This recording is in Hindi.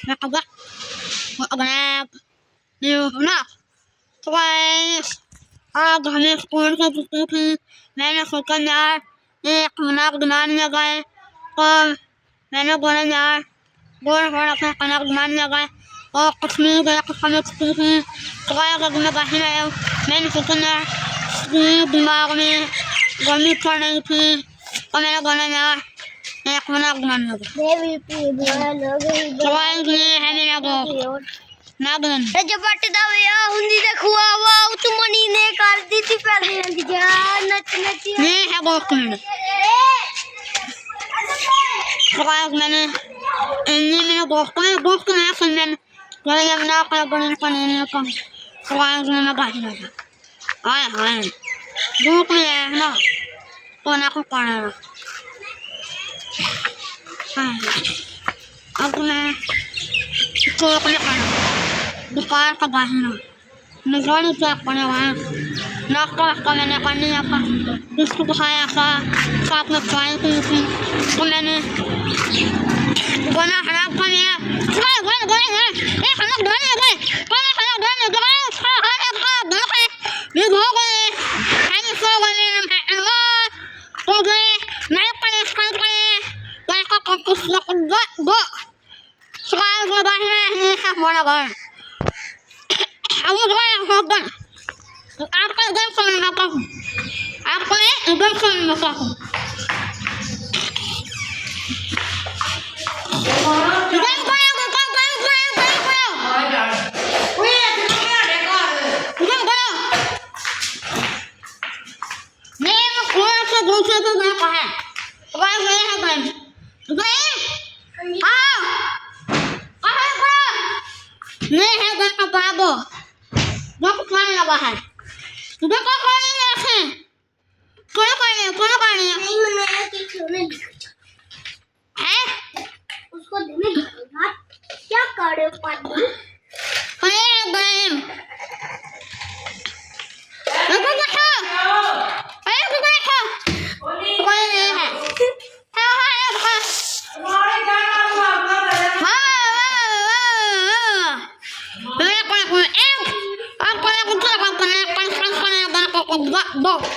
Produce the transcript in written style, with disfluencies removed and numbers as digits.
Nakaba. Makanap. Na. Twice. Kami school ka pupuki. मैंने सोचा यार एक कनाक बनाने लगा है और मैंने बोला यार बोल बोल अपना कनाक बनाने लगा है और कुछ नहीं गया कुछ हमें पुपुकी ट्राई कर मैं बाहर आया मैंने सोचा यार दिमाग में गर्मी पड़ रही थी और मैंने बोला यार एक कनाक बनाने लगा ट्राई किए है मेरा को नागन जो पट दवा हुंदी दे खुआवा तू मनी ने कर दी थी पहले नच नच नहीं है बहुत कम ट्राई मैंने इन्हीं मैंने बहुत कम है फिर मैंने बोला यार ना कर बने करने का ट्राई मैंने बाहर आया आए हाय धूप में है ना तो ना को पड़ा अब मैं इसको अपने दुकान का बाहर नजर चेक करने वाला नाश्ता मैंने करने का बिस्कुट खाया था साथ में चाय पी थी तो मैंने बना खराब कर लिया उसको देने क्या करे पानी Go.